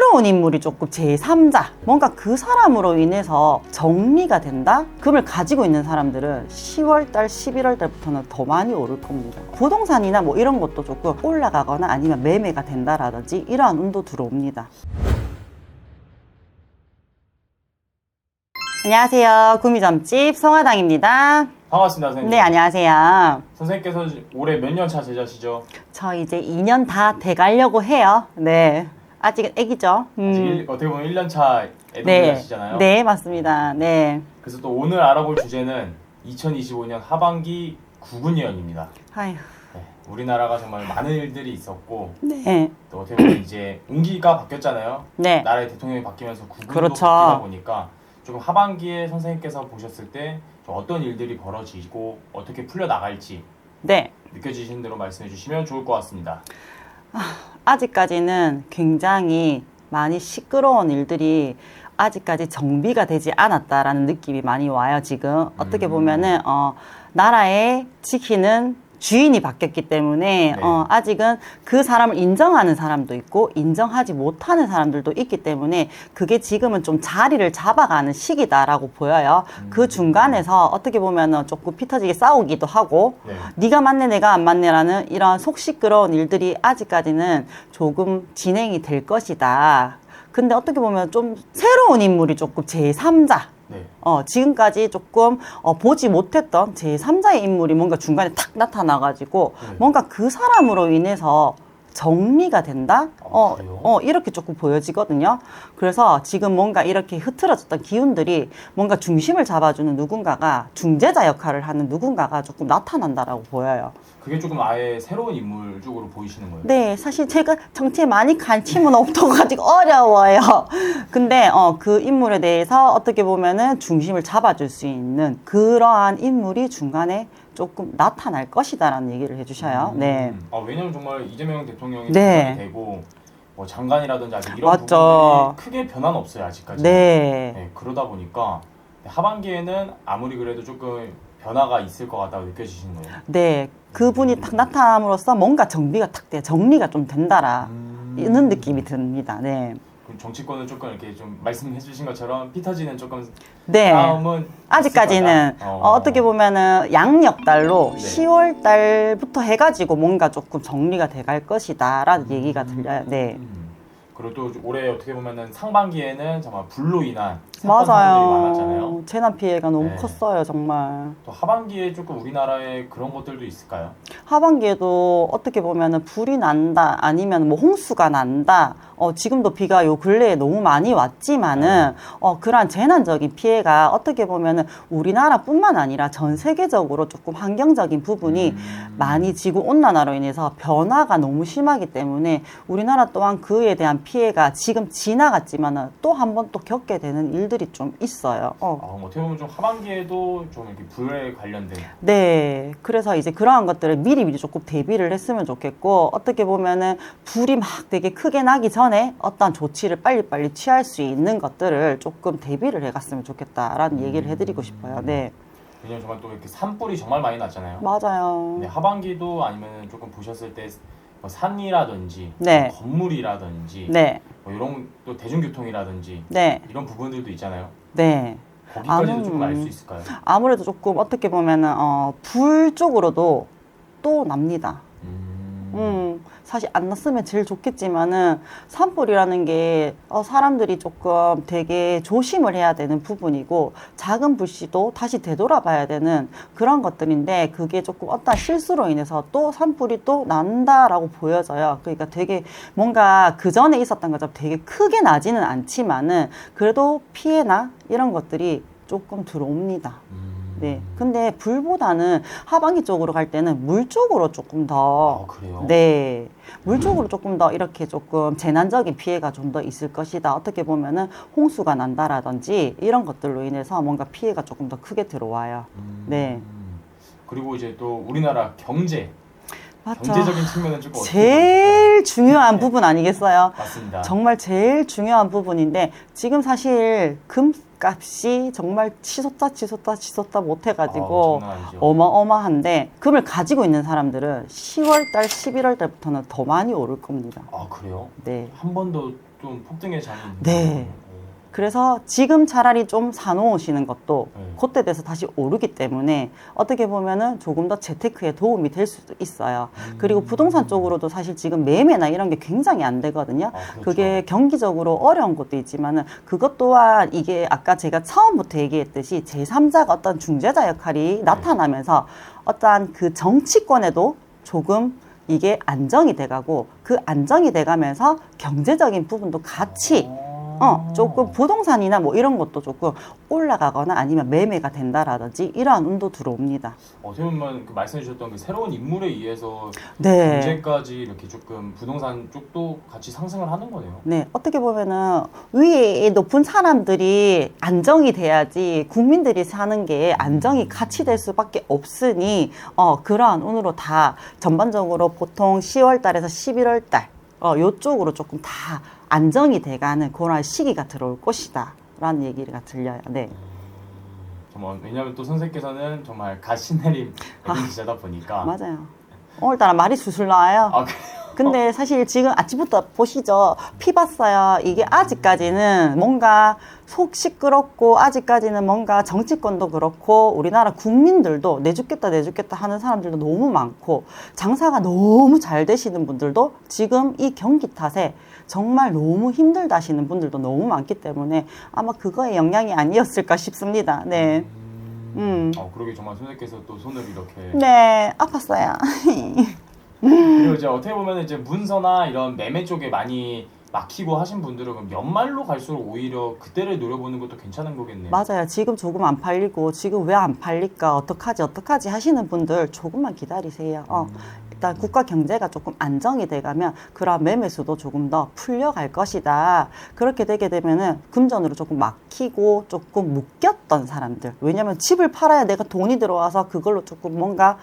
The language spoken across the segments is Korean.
새로운 인물이 조금 제3자, 뭔가 그 사람으로 인해서 정리가 된다? 금을 가지고 있는 사람들은 10월달, 11월달부터는 더 많이 오를 겁니다. 부동산이나 뭐 이런 것도 조금 올라가거나 아니면 매매가 된다라든지 이러한 운도 들어옵니다. 안녕하세요. 구미점집 송화당입니다. 반갑습니다, 선생님. 네, 안녕하세요. 선생님께서 올해 몇 년 차 제자시죠? 저 이제 2년 다 돼가려고 해요. 네. 아직은 애기죠. 아직 어떻게 보면 1년 차 네. 애동자시잖아요. 네, 맞습니다. 네. 그래서 또 오늘 알아볼 주제는 2025년 하반기 구군 예언입니다. 아휴. 네, 우리나라가 정말 많은 일들이 있었고 네. 또 어떻게 보면 이제 운기가 바뀌었잖아요. 네. 나라의 대통령이 바뀌면서 구군도 그렇죠. 바뀌다 보니까 조금 하반기에 선생님께서 보셨을 때 좀 어떤 일들이 벌어지고 어떻게 풀려나갈지 네. 느껴지신 대로 말씀해 주시면 좋을 것 같습니다. 아직까지는 굉장히 많이 시끄러운 일들이 아직까지 정비가 되지 않았다라는 느낌이 많이 와요, 지금. 어떻게 보면은, 나라에 지키는 주인이 바뀌었기 때문에, 네. 아직은 그 사람을 인정하는 사람도 있고, 인정하지 못하는 사람들도 있기 때문에, 그게 지금은 좀 자리를 잡아가는 시기다라고 보여요. 그 중간에서 어떻게 보면은 조금 피 터지게 싸우기도 하고, 네. 네가 맞네 내가 안 맞네라는 이런 속 시끄러운 일들이 아직까지는 조금 진행이 될 것이다. 근데 어떻게 보면 좀 새로운 인물이 조금 제3자, 네. 지금까지 조금 보지 못했던 제3자의 인물이 뭔가 중간에 탁 나타나가지고 네. 뭔가 그 사람으로 인해서 정리가 된다? 그래요? 이렇게 조금 보여지거든요. 그래서 지금 뭔가 이렇게 흐트러졌던 기운들이 뭔가 중심을 잡아주는 누군가가, 중재자 역할을 하는 누군가가 조금 나타난다라고 보여요. 그게 조금 아예 새로운 인물 쪽으로 보이시는 거예요? 네, 사실 제가 정치에 많이 관심은 없어가지고 어려워요. 근데 그 인물에 대해서 어떻게 보면은 중심을 잡아줄 수 있는 그러한 인물이 중간에 조금 나타날 것이다라는 얘기를 해주셔요. 네. 왜냐면 정말 이재명 대통령이 네. 당선이 되고 뭐 장관이라든지 아직 이런 맞죠. 부분들이 크게 변화는 없어요, 아직까지. 네. 그러다 보니까 하반기에는 아무리 그래도 조금 변화가 있을 것 같다고 느껴지시는 거예요? 네. 그분이 딱 나타남으로써 뭔가 정비가 탁 돼. 정리가 좀 된다라는 느낌이 듭니다. 네. 그럼 정치권은 조금 이렇게 좀 말씀해 주신 것처럼 피 터지는 조금 네. 싸움은 아직까지는 있을 거다. 어떻게 보면은 양력달로 네. 10월 달부터 해가지고 뭔가 조금 정리가 돼갈 것이다라는 얘기가 들려요. 네. 그리고 또 올해 어떻게 보면은 상반기에는 정말 불로 인한 사건 사고들이 맞아요. 많았잖아요. 재난 피해가 너무 네. 컸어요, 정말. 또 하반기에 조금 우리나라에 그런 것들도 있을까요? 하반기에도 어떻게 보면은 불이 난다, 아니면 뭐 홍수가 난다. 지금도 비가 요 근래에 너무 많이 왔지만은, 그러한 재난적인 피해가 어떻게 보면은 우리나라뿐만 아니라 전 세계적으로 조금 환경적인 부분이 많이 지구 온난화로 인해서 변화가 너무 심하기 때문에 우리나라 또한 그에 대한 피해가 지금 지나갔지만은 또 한 번 또 겪게 되는 일들이 좀 있어요. 어떻게 보면 좀 하반기에도 좀 이렇게 불에 관련된 네. 그래서 이제 그러한 것들을 미리미리 조금 대비를 했으면 좋겠고, 어떻게 보면은 불이 막 되게 크게 나기 전에 어떤 조치를 빨리빨리 취할 수 있는 것들을 조금 대비를 해갔으면 좋겠다라는 얘기를 해드리고 싶어요. 네. 왜냐면 정말 또 이렇게 산불이 정말 많이 났잖아요. 맞아요. 네, 하반기도 아니면 조금 보셨을 때 뭐 산이라든지 네. 뭐 건물이라든지 네. 뭐 이런 또 대중교통이라든지 네. 이런 부분들도 있잖아요. 네. 거기까지도 조금 알 수 있을까요? 아무래도 조금 어떻게 보면은, 불 쪽으로도 또 납니다. 사실 안 났으면 제일 좋겠지만은 산불이라는 게 사람들이 조금 되게 조심을 해야 되는 부분이고, 작은 불씨도 다시 되돌아봐야 되는 그런 것들인데, 그게 조금 어떤 실수로 인해서 또 산불이 또 난다라고 보여져요. 그러니까 되게 뭔가 그 전에 있었던 것처럼 되게 크게 나지는 않지만은 그래도 피해나 이런 것들이 조금 들어옵니다. 네. 근데 불보다는 하반기 쪽으로 갈 때는 물 쪽으로 조금 더. 그래요? 네. 물 쪽으로 조금 더 이렇게 조금 재난적인 피해가 좀 더 있을 것이다. 어떻게 보면은 홍수가 난다라든지 이런 것들로 인해서 뭔가 피해가 조금 더 크게 들어와요. 네. 그리고 이제 또 우리나라 경제, 맞죠. 경제적인 측면은 조금 어떻게 제일 중요한 부분 아니겠어요? 맞습니다. 정말 제일 중요한 부분인데, 지금 사실 금값이 정말 치솟다 못해가지고 장난 아니죠. 어마어마한데, 금을 가지고 있는 사람들은 10월달, 11월달부터는 더 많이 오를 겁니다. 그래요? 네. 한 번도 좀 폭등의 장이 있는 네. 거예요. 그래서 지금 차라리 좀 사놓으시는 것도 네. 그때 돼서 다시 오르기 때문에 어떻게 보면은 조금 더 재테크에 도움이 될 수도 있어요. 그리고 부동산 쪽으로도 사실 지금 매매나 이런 게 굉장히 안 되거든요. 그렇죠. 그게 경기적으로 어려운 것도 있지만은 그것 또한 이게 아까 제가 처음부터 얘기했듯이 제3자가 어떤 중재자 역할이 나타나면서 어떠한 그 정치권에도 조금 이게 안정이 돼가고 그 안정이 돼가면서 경제적인 부분도 같이 조금 부동산이나 뭐 이런 것도 조금 올라가거나 아니면 매매가 된다라든지 이러한 운도 들어옵니다. 어떻게 보면 그 말씀해 주셨던 그 새로운 인물에 의해서 네. 경제까지 이렇게 조금 부동산 쪽도 같이 상승을 하는 거네요. 네, 어떻게 보면은 위에 높은 사람들이 안정이 돼야지 국민들이 사는 게 안정이 같이 될 수밖에 없으니 그러한 운으로 다 전반적으로 보통 10월 달에서 11월 달 요쪽으로 조금 다 안정이 돼가는 그런 시기가 들어올 것이다 라는 얘기가 들려요. 네. 정말 왜냐하면 또 선생님께서는 정말 가시내림 기자다 보니까 맞아요. 오늘따라 말이 술술 나와요. 아, 그래요? 근데 사실 지금 아침부터 보시죠. 피 봤어요. 이게 아직까지는 뭔가 속 시끄럽고 아직까지는 뭔가 정치권도 그렇고 우리나라 국민들도 내 죽겠다 하는 사람들도 너무 많고 장사가 너무 잘 되시는 분들도 지금 이 경기 탓에 정말 너무 힘들다 하시는 분들도 너무 많기 때문에 아마 그거의 영향이 아니었을까 싶습니다. 네. 그러게 정말 선생님께서 또 손을 이렇게 네, 아팠어요. 그리고 이제 어떻게 보면 이제 문서나 이런 매매 쪽에 많이 막히고 하신 분들은 그럼 연말로 갈수록 오히려 그때를 노려보는 것도 괜찮은 거겠네요. 맞아요. 지금 조금 안 팔리고 지금 왜 안 팔릴까 어떡하지 하시는 분들 조금만 기다리세요. 일단 국가 경제가 조금 안정이 돼가면 그런 매매수도 조금 더 풀려갈 것이다. 그렇게 되게 되면은 금전으로 조금 막히고 조금 묶였던 사람들. 왜냐면 집을 팔아야 내가 돈이 들어와서 그걸로 조금 뭔가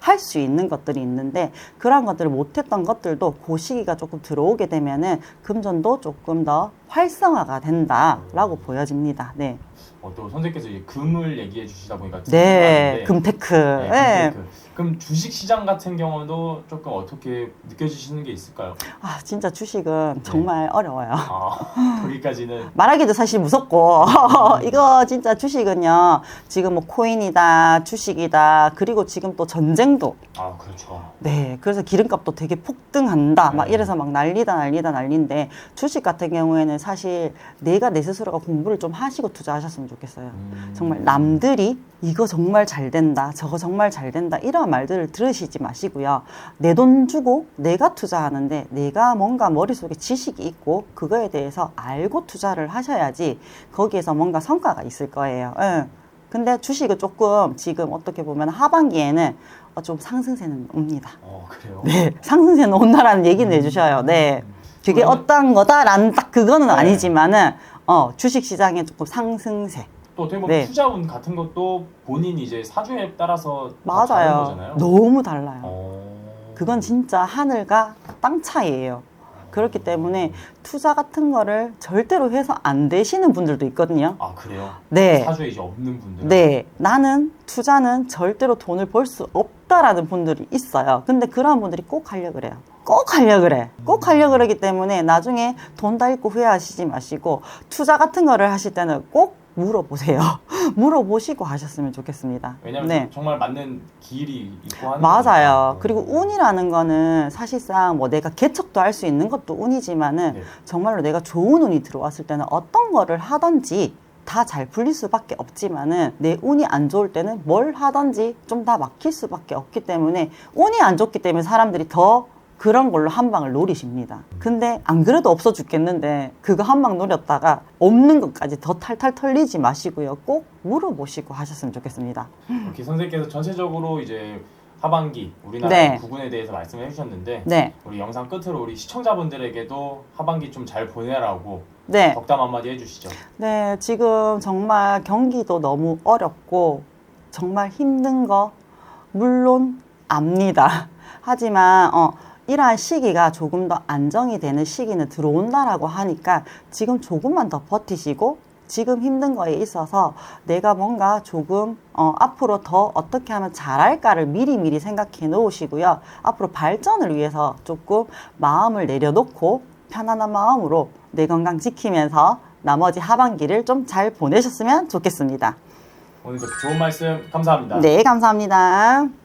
할 수 있는 것들이 있는데 그런 것들을 못했던 것들도 그 시기가 조금 들어오게 되면은 금전도 조금 더 활성화가 된다라고 보여집니다. 네. 또 선생님께서 이제 금을 얘기해 주시다 보니까 네, 금테크. 네, 네. 금테크. 그럼 주식 시장 같은 경우도 조금 어떻게 느껴지시는 게 있을까요? 아, 진짜 주식은 정말 어려워요. 거기까지는 말하기도 사실 무섭고 이거 진짜 주식은요 지금 뭐 코인이다 주식이다 그리고 지금 또 전쟁도 그렇죠. 네 그래서 기름값도 되게 폭등한다 막 이래서 막 난리인데 주식 같은 경우에는 사실 내가 내 스스로가 공부를 좀 하시고 투자하셨으면 좋겠어요. 정말 남들이 이거 정말 잘 된다 저거 정말 잘 된다 이런 말들을 들으시지 마시고요. 내 돈 주고 내가 투자하는데 내가 뭔가 머릿속에 지식이 있고 그거에 대해서 알고 투자를 하셔야지 거기에서 뭔가 성과가 있을 거예요. 근데 주식은 조금 지금 어떻게 보면 하반기에는 좀 상승세는 옵니다. 그래요? 네, 상승세는 온다라는 얘기는 해주셔요. 네, 그게 어떤 거다라는 딱 그거는 네. 아니지만은 주식 시장에 조금 상승세. 또 어떻게 보면 네. 투자운 같은 것도 본인 이제 사주에 따라서 다 다른 맞아요. 거잖아요. 너무 달라요. 그건 진 진짜 하늘과 땅 차이예요. 그렇기 때문에 투자 같은 거를 절대로 해서 안 되시는 분들도 있거든요. 그래요? 네. 사주에 이제 없는 분들. 네. 나는 투자는 절대로 돈을 벌 수 없다라는 분들이 있어요. 근데 그런 분들이 꼭 하려고 그래요. 꼭 하려고 그래. 꼭 하려고 그러기 때문에 나중에 돈 다 잃고 후회하시지 마시고 투자 같은 거를 하실 때는 꼭 물어보세요. 물어보시고 하셨으면 좋겠습니다. 왜냐면 네. 정말 맞는 길이 있고 하는 맞아요. 거니까. 그리고 운이라는 거는 사실상 뭐 내가 개척도 할 수 있는 것도 운이지만은 네. 정말로 내가 좋은 운이 들어왔을 때는 어떤 거를 하든지 다 잘 풀릴 수밖에 없지만은 내 운이 안 좋을 때는 뭘 하든지 좀 다 막힐 수밖에 없기 때문에 운이 안 좋기 때문에 사람들이 더 그런 걸로 한 방을 노리십니다. 근데 안 그래도 없어 죽겠는데 그거 한 방 노렸다가 없는 것까지 더 탈탈 털리지 마시고요. 꼭 물어보시고 하셨으면 좋겠습니다. 이렇게 선생님께서 전체적으로 이제 하반기 우리나라 네. 부근에 대해서 말씀해 주셨는데 네. 우리 영상 끝으로 우리 시청자분들에게도 하반기 좀 잘 보내라고 네. 덕담 한마디 해주시죠. 네, 지금 정말 경기도 너무 어렵고 정말 힘든 거 물론 압니다. 하지만 이러한 시기가 조금 더 안정이 되는 시기는 들어온다라고 하니까 지금 조금만 더 버티시고 지금 힘든 거에 있어서 내가 뭔가 조금 앞으로 더 어떻게 하면 잘할까를 미리미리 생각해 놓으시고요. 앞으로 발전을 위해서 조금 마음을 내려놓고 편안한 마음으로 뇌 건강 지키면서 나머지 하반기를 좀 잘 보내셨으면 좋겠습니다. 오늘 좋은 말씀 감사합니다. 네, 감사합니다.